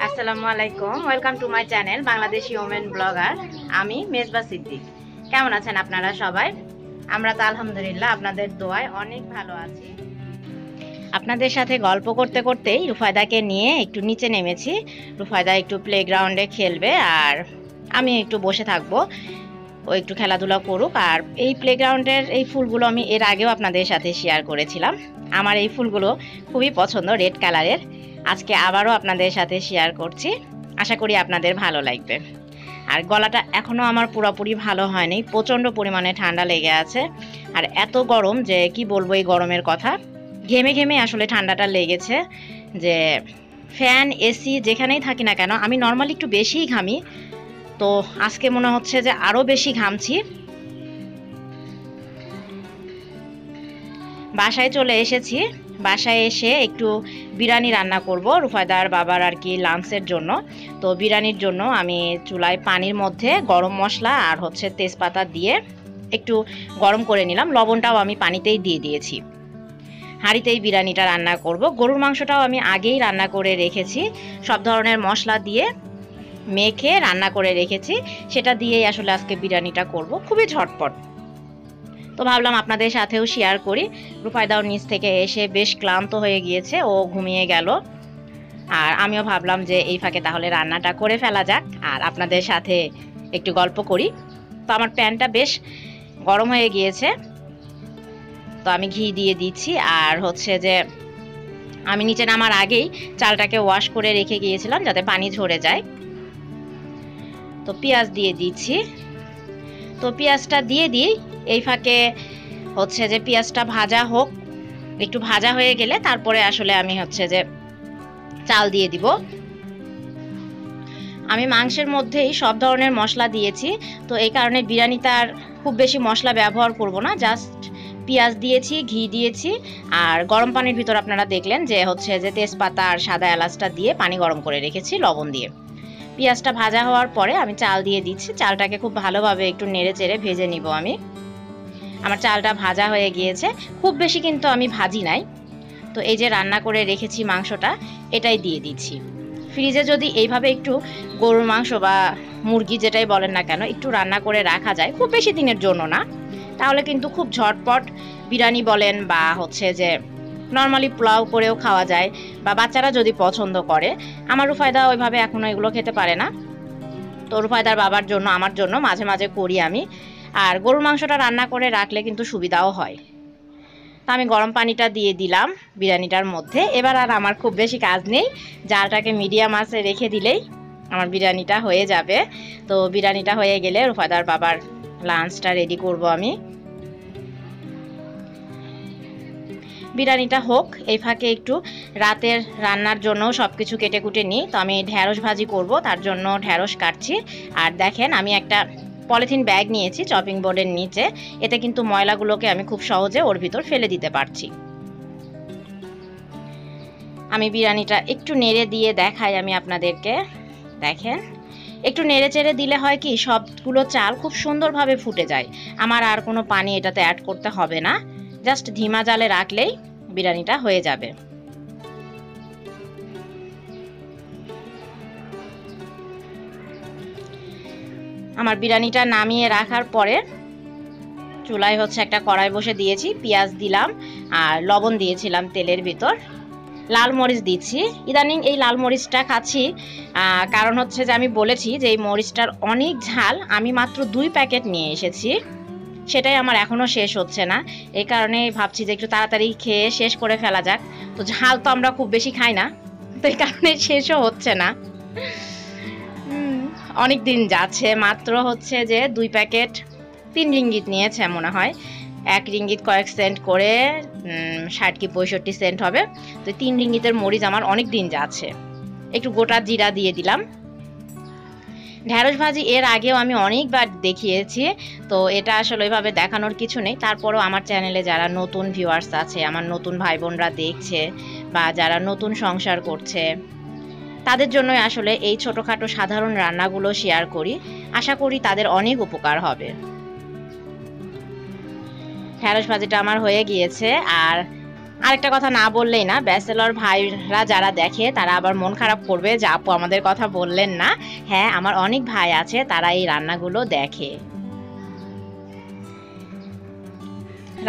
আসসালামু আলাইকুম, welcome to my channel Bangladeshi women blogger. আমি মেজবা সিদ্দিক। কেমন আছেন আপনারা সবাই? আমরা তো আলহামদুলিল্লাহ আপনাদের দোয়ায় অনেক ভালো আছি। আপনাদের সাথে গল্প করতে করতেই রুফায়দাকে নিয়ে একটু নিচে নেমেছি। রুফায়দা একটু প্লেগ্রাউন্ডে খেলবে আর আমি একটু বসে থাকবো, ও একটু খেলাধুলা করুক। আর এই প্লেগ্রাউন্ডের এই ফুলগুলো আমি এর আগেও আপনাদের সাথে শেয়ার করেছিলাম। আমার এই ফুলগুলো খুবই পছন্দ, রেড কালারের। আজকে আবারও আপনাদের সাথে শেয়ার করছি, আশা করি আপনাদের ভালো লাগবে। আর গলাটা এখনও আমার পুরোপুরি ভালো হয়নি, প্রচণ্ড পরিমাণে ঠান্ডা লেগে আছে। আর এত গরম যে কি বলবো এই গরমের কথা, ঘেমে ঘেমে আসলে ঠান্ডাটা লেগেছে। যে ফ্যান এসি যেখানেই থাকি না কেন, আমি নর্মালি একটু বেশিই ঘামি, তো আজকে মনে হচ্ছে যে আরও বেশি ঘামছি। বাসায় চলে এসেছি, বাসায় এসে একটু বিরিয়ানি রান্না করব রুফায়দার বাবার আর কি লাঞ্চের জন্য। তো বিরিয়ানির জন্য আমি চুলায় পানির মধ্যে গরম মশলা আর হচ্ছে তেজপাতা দিয়ে একটু গরম করে নিলাম। লবণটাও আমি পানিতেই দিয়ে দিয়েছি। হাঁড়িতেই বিরিয়ানিটা রান্না করব। গরুর মাংসটাও আমি আগেই রান্না করে রেখেছি, সব ধরনের মশলা দিয়ে মেখে রান্না করে রেখেছি, সেটা দিয়েই আসলে আজকে বিরিয়ানিটা করব, খুবই ঝটপট। তো ভাবলাম আপনাদের সাথেও শেয়ার করি। রুফায়দাও নিচ থেকে এসে বেশ ক্লান্ত হয়ে গিয়েছে, ও ঘুমিয়ে গেল। আর আমিও ভাবলাম যে এই ফাঁকে তাহলে রান্নাটা করে ফেলা যাক আর আপনাদের সাথে একটু গল্প করি। তো আমার প্যানটা বেশ গরম হয়ে গিয়েছে, তো আমি ঘি দিয়ে দিচ্ছি। আর হচ্ছে যে আমি নিচে নামার আগেই চালটাকে ওয়াশ করে রেখে গিয়েছিলাম যাতে পানি ঝরে যায়। তো পেঁয়াজ দিয়ে দিচ্ছি। তো পেঁয়াজটা দিয়ে দিই, এই ফাঁকে হচ্ছে যে পেঁয়াজটা ভাজা হোক, একটু ভাজা হয়ে গেলে তারপরে আসলে আমি হচ্ছে যে চাল দিয়ে দিব। আমি মাংসের মধ্যেই সব ধরনের মশলা দিয়েছি, তো এই কারণে বিরিয়ানিতে আর খুব বেশি মশলা ব্যবহার করব না, জাস্ট পেঁয়াজ দিয়েছি, ঘি দিয়েছি আর গরম পানির ভিতর আপনারা দেখলেন যে হচ্ছে যে তেজপাতা আর সাদা এলাচটা দিয়ে পানি গরম করে রেখেছি লবণ দিয়ে। পেঁয়াজটা ভাজা হওয়ার পরে আমি চাল দিয়ে দিচ্ছি। চালটাকে খুব ভালোভাবে একটু নেড়ে চেড়ে ভেজে নিব আমি। আমার চালটা ভাজা হয়ে গিয়েছে, খুব বেশি কিন্তু আমি ভাজি নাই। তো এই যে রান্না করে রেখেছি মাংসটা, এটাই দিয়ে দিচ্ছি। ফ্রিজে যদি এইভাবে একটু গরুর মাংস বা মুরগি যেটাই বলেন না কেন একটু রান্না করে রাখা যায়, খুব বেশি দিনের জন্য না, তাহলে কিন্তু খুব ঝটপট বিরিয়ানি বলেন বা হচ্ছে যে নর্মালি পোলাও করেও খাওয়া যায়, বা বাচ্চারা যদি পছন্দ করে। আমার রুফায়দা ওইভাবে এখনও এগুলো খেতে পারে না, তো রুফায়দার বাবার জন্য আমার জন্য মাঝে মাঝে করি আমি। আর গরুর মাংসটা রান্না করে রাখলে কিন্তু সুবিধাও হয়। তো আমি গরম পানিটা দিয়ে দিলাম বিরিয়ানিটার মধ্যে। এবার আর আমার খুব বেশি কাজ নেই, জালটাকে মিডিয়াম আঁচে রেখে দিলেই আমার বিরিয়ানিটা হয়ে যাবে। তো বিরিয়ানিটা হয়ে গেলে রুফায়দার বাবার লাঞ্চটা রেডি করব আমি। বিরিয়ানিটা হোক, এই ফাঁকে একটু রাতের রান্নার জন্য সব কিছু কেটে কুটে নিই। তো আমি ঢ্যাঁড়স ভাজি করব, তার জন্য ঢ্যাঁড়স কাটছি। আর দেখেন আমি একটা পলিথিন ব্যাগ নিয়েছি চপিং বোর্ডের নিচে, এতে কিন্তু ময়লাগুলোকে আমি খুব সহজে ওর ভিতর ফেলে দিতে পারছি। আমি বিরিয়ানিটা একটু নেড়ে দিয়ে দেখাই আমি আপনাদেরকে। দেখেন একটু নেড়ে চেড়ে দিলে হয় কি সবগুলো চাল খুব সুন্দরভাবে ফুটে যায়। আমার আর কোনো পানি এটাতে অ্যাড করতে হবে না, জাস্ট ধিমা জালে রাখলেই বিরিয়ানিটা হয়ে যাবে। আমার বিরিয়ানিটা নামিয়ে রাখার পরে চুলায় হচ্ছে একটা কড়াই বসে দিয়েছি, পেঁয়াজ দিলাম আর লবণ দিয়েছিলাম তেলের ভিতর। লাল মরিচ দিচ্ছি। ইদানিং এই লাল মরিচটা খাচ্ছি, কারণ হচ্ছে যে আমি বলেছি যে এই মরিচটার অনেক ঝাল। আমি মাত্র 2 প্যাকেট নিয়ে এসেছি, সেটাই আমার এখনও শেষ হচ্ছে না। এই কারণে ভাবছি যে একটু তাড়াতাড়ি খেয়ে শেষ করে ফেলা যাক। তো ঝাল তো আমরা খুব বেশি খাই না, তো এই কারণে শেষও হচ্ছে না। অনেক দিন যাচ্ছে, মাত্র হচ্ছে যে 2 প্যাকেট 3 রিঙ্গিত নিয়েছে মনে হয়, 1 রিঙ্গিত কয়েক সেন্ট করে 60 কি 65 সেন্ট হবে। তো 3 রিঙ্গিতের মরিচ আমার অনেক দিন যাচ্ছে। একটু গোটা জিরা দিয়ে দিলাম। ঢ্যাঁড়স ভাজি এর আগেও আমি অনেকবার দেখিয়েছি, তো এটা আসলে ওইভাবে দেখানোর কিছু নেই। তারপরও আমার চ্যানেলে যারা নতুন ভিউয়ার্স আছে, আমার নতুন ভাই বোনরা দেখছে বা যারা নতুন সংসার করছে, তাদের জন্যই আসলে এই ছোটোখাটো সাধারণ রান্নাগুলো শেয়ার করি। আশা করি তাদের অনেক উপকার হবে। ঢ্যাঁড়স ভাজিটা আমার হয়ে গিয়েছে, আর আরেকটা কথা না বললেই না, ব্যাচেলর ভাইরা যারা দেখে তারা আবার মন খারাপ করবে যে আপু আমাদের কথা বললেন না। হ্যাঁ, আমার অনেক ভাই আছে তারা এই রান্নাগুলো দেখে।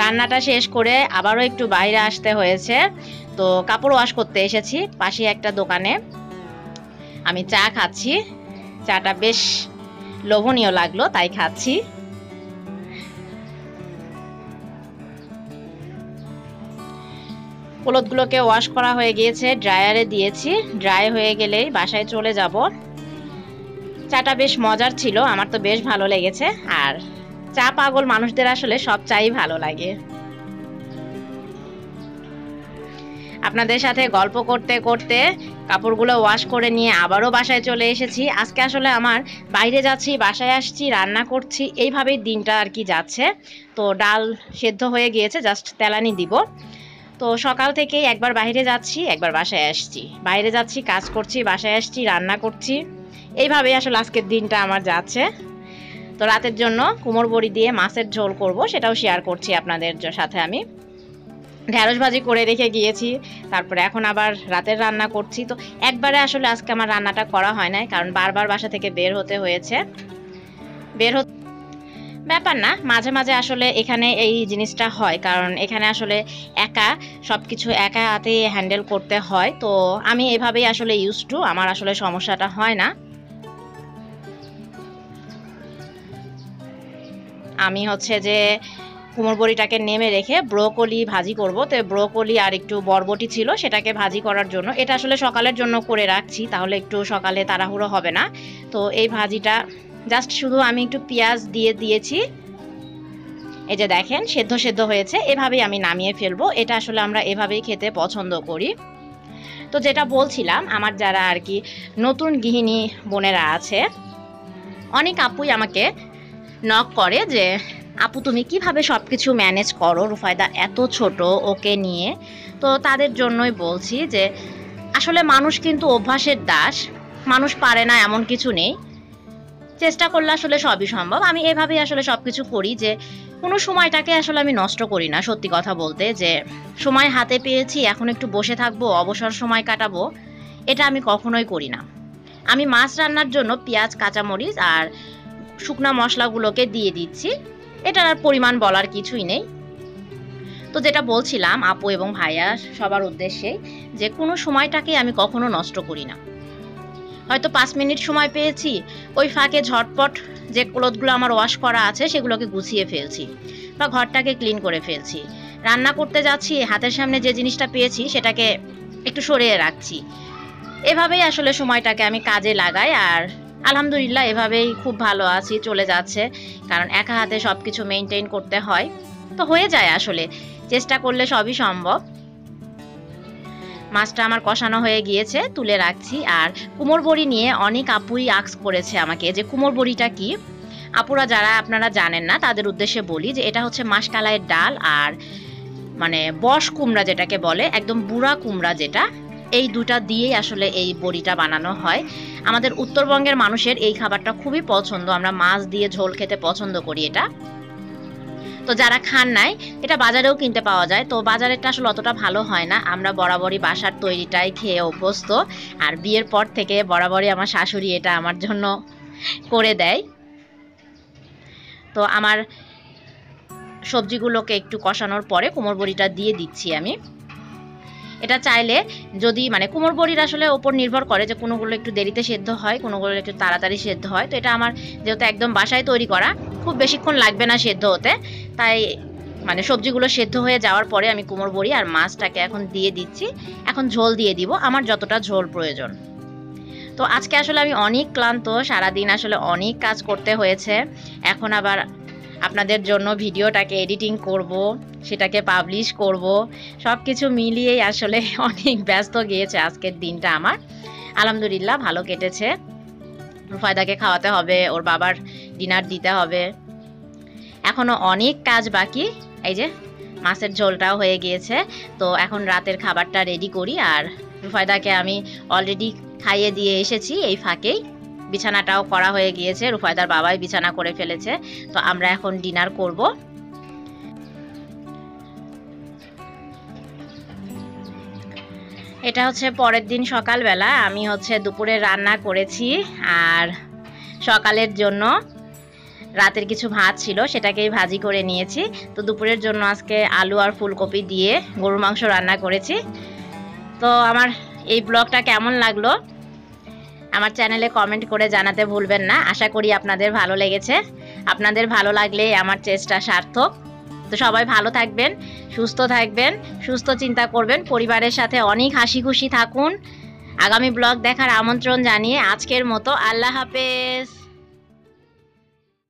রান্নাটা শেষ করে আবারও একটু বাইরে আসতে হয়েছে, তো কাপড় ওয়াশ করতে এসেছি পাশে একটা দোকানে। আমি চা খাচ্ছি, চাটা বেশ লোভনীয় লাগলো তাই খাচ্ছি। ক্লথগুলোকে ওয়াশ করা হয়ে গিয়েছে, ড্রায়ারে দিয়েছি, ড্রাই হয়ে গেলেই বাসায় চলে যাব। চাটা বেশ মজার ছিল, আমার তো বেশ ভালো লেগেছে। আর চা পাগল মানুষদের আসলে সব চাই ভালো লাগে। আপনাদের সাথে গল্প করতে করতে কাপড়গুলো ওয়াশ করে নিয়ে আবারও বাসায় চলে এসেছি। আজকে আসলে আমার বাইরে যাচ্ছি, বাসায় আসছি, রান্না করছি, এইভাবেই দিনটা আর কি যাচ্ছে। তো ডাল সেদ্ধ হয়ে গিয়েছে, জাস্ট তেলানি দিব। তো সকাল থেকেই একবার বাইরে যাচ্ছি, একবার বাসায় আসছি, বাইরে যাচ্ছি, কাজ করছি, বাসায় আসছি, রান্না করছি, এইভাবেই আসলে আজকের দিনটা আমার যাচ্ছে। তো রাতের জন্য কুমড়ো বড়ি দিয়ে মাছের ঝোল করব, সেটাও শেয়ার করছি আপনাদের সাথে। আমি ঢেঁড়স ভাজি করে রেখে গিয়েছি, তারপরে এখন আবার রাতের রান্না করছি। তো একবারে আসলে আজকে আমার রান্নাটা করা হয় নাই, কারণ বারবার বাসা থেকে বের হতে হয়েছে। ব্যাপার না, মাঝে মাঝে আসলে এখানে এই জিনিসটা হয়, কারণ এখানে আসলে একা সবকিছু একা হাতে হ্যান্ডেল করতে হয়। তো আমি এভাবেই আসলে ইউজ টু, আমার আসলে সমস্যাটা হয় না। আমি হচ্ছে যে কুমড়ো বড়িটাকে নেমে রেখে ব্রোকলি ভাজি করব। তো ব্রোকলি আর একটু বরবটি ছিল, সেটাকে ভাজি করার জন্য, এটা আসলে সকালের জন্য করে রাখছি, তাহলে একটু সকালে তাড়াহুড়ো হবে না। তো এই ভাজিটা জাস্ট শুধু আমি একটু পেঁয়াজ দিয়ে দিয়েছি, এই যে দেখেন সেদ্ধ সেদ্ধ হয়েছে, এভাবেই আমি নামিয়ে ফেলবো। এটা আসলে আমরা এভাবেই খেতে পছন্দ করি। তো যেটা বলছিলাম, আমার যারা আর কি নতুন গৃহিণী বোনেরা আছে, অনেক আপুই আমাকে নক করে যে আপু তুমি কিভাবে সব কিছু ম্যানেজ করো, রুফায়দা এত ছোট ওকে নিয়ে। তো তাদের জন্যই বলছি যে আসলে মানুষ কিন্তু অভ্যাসের দাস, মানুষ পারে না এমন কিছু নেই, চেষ্টা করলে আসলে সবই সম্ভব। আমি এভাবেই আসলে সব কিছু করি, যে কোনো সময়টাকে আসলে আমি নষ্ট করি না। সত্যি কথা বলতে, যে সময় হাতে পেয়েছি এখন একটু বসে থাকবো, অবসর সময় কাটাবো, এটা আমি কখনোই করি না। আমি মাছ রান্নার জন্য পেঁয়াজ, কাঁচামরিচ আর শুকনা মশলাগুলোকে দিয়ে দিচ্ছি, এটার আর পরিমাণ বলার কিছুই নেই। তো যেটা বলছিলাম আপু এবং ভাইয়া সবার উদ্দেশ্যে, যে কোনো সময়টাকে আমি কখনো নষ্ট করি না। হয়তো 5 মিনিট সময় পেয়েছি, ওই ফাঁকে ঝটপট যে ক্লথগুলো আমার ওয়াশ করা আছে সেগুলোকে গুছিয়ে ফেলছি, বা ঘরটাকে ক্লিন করে ফেলছি। রান্না করতে যাচ্ছি, হাতের সামনে যে জিনিসটা পেয়েছি সেটাকে একটু সরিয়ে রাখছি। এভাবেই আসলে সময়টাকে আমি কাজে লাগাই। আর আলহামদুলিল্লাহ এভাবেই খুব ভালো আছি, চলে যাচ্ছে। কারণ একা হাতে সব কিছু মেনটেন করতে হয়, তো হয়ে যায় আসলে, চেষ্টা করলে সবই সম্ভব। মাছটা আমার কষানো হয়ে গিয়েছে, তুলে রাখছি। আর কুমড়ো বড়ি নিয়ে অনেক আপুই আস্ক করেছে আমাকে যে কুমড়ো বড়িটা কি। আপুরা যারা আপনারা জানেন না তাদের উদ্দেশ্যে বলি যে এটা হচ্ছে মাসকলাইয়ের ডাল আর মানে বস কুমড়া যেটাকে বলে, একদম বুড়া কুমড়া যেটা, এই দুটা দিয়েই আসলে এই বড়িটা বানানো হয়। আমাদের উত্তরবঙ্গের মানুষের এই খাবারটা খুবই পছন্দ, আমরা মাছ দিয়ে ঝোল খেতে পছন্দ করি এটা। তো যারা খান নাই, এটা বাজারেও কিনতে পাওয়া যায়, তো বাজারেরটা আসলে অতটা ভালো হয় না, আমরা বরাবরই বাসার তৈরিটাই খেয়ে অভ্যস্ত। আর বিয়ের পর থেকে বরাবরই আমার শাশুড়ি এটা আমার জন্য করে দেয়। তো আমার সবজিগুলোকে একটু কষানোর পরে কুমড়ো বড়িটা দিয়ে দিচ্ছি আমি। এটা চাইলে যদি মানে কুমড়ো বড়ির আসলে ওপর নির্ভর করে, যে কোনোগুলো একটু দেরিতে সেদ্ধ হয়, কোনোগুলো একটু তাড়াতাড়ি সেদ্ধ হয়। তো এটা আমার যেহেতু একদম বাসায় তৈরি করা, খুব বেশিক্ষণ লাগবে না সেদ্ধ হতে, তাই মানে সবজিগুলো সেদ্ধ হয়ে যাওয়ার পরে আমি কুমড়ো বড়ি আর মাছটাকে এখন দিয়ে দিচ্ছি। এখন ঝোল দিয়ে দিব আমার যতটা ঝোল প্রয়োজন। তো আজকে আসলে আমি অনেক ক্লান্ত, সারাদিন আসলে অনেক কাজ করতে হয়েছে। এখন আবার আপনাদের জন্য ভিডিওটাকে এডিটিং করব, সেটাকে পাবলিশ করব, সব কিছু মিলিয়েই আসলে অনেক ব্যস্ত গিয়েছে আজকের দিনটা আমার। আলহামদুলিল্লাহ ভালো কেটেছে। রুফায়দাকে খাওয়াতে হবে, ওর বাবার ডিনার দিতে হবে, এখনও অনেক কাজ বাকি। এই যে মাছের ঝোলটাও হয়ে গিয়েছে, তো এখন রাতের খাবারটা রেডি করি। আর রুফায়দাকে আমি অলরেডি খাইয়ে দিয়ে এসেছি, এই ফাঁকেই বিছানাটাও করা হয়ে গিয়েছে, রুফায়দার বাবাই বিছানা করে ফেলেছে। তো আমরা এখন ডিনার করব। এটা হচ্ছে পরের দিন সকালবেলা আমি হচ্ছে দুপুরে রান্না করেছি, আর সকালের জন্য রাতের কিছু ভাত ছিল সেটাকেই ভাজি করে নিয়েছি। তো দুপুরের জন্য আজকে আলু আর ফুলকপি দিয়ে গরুর মাংস রান্না করেছি। তো আমার এই ব্লগটা কেমন লাগলো আমার চ্যানেলে কমেন্ট করে জানাতে ভুলবেন না। আশা করি আপনাদের ভালো লেগেছে। আপনাদের ভালো লাগলে আমার চেষ্টা সার্থক। তো সবাই ভালো থাকবেন, সুস্থ থাকবেন, সুস্থ চিন্তা করবেন, পরিবারের সাথে অনেক হাসি খুশি থাকুন। আগামী ব্লগ দেখার আমন্ত্রণ জানিয়ে আজকের মতো আল্লাহ হাফেজ।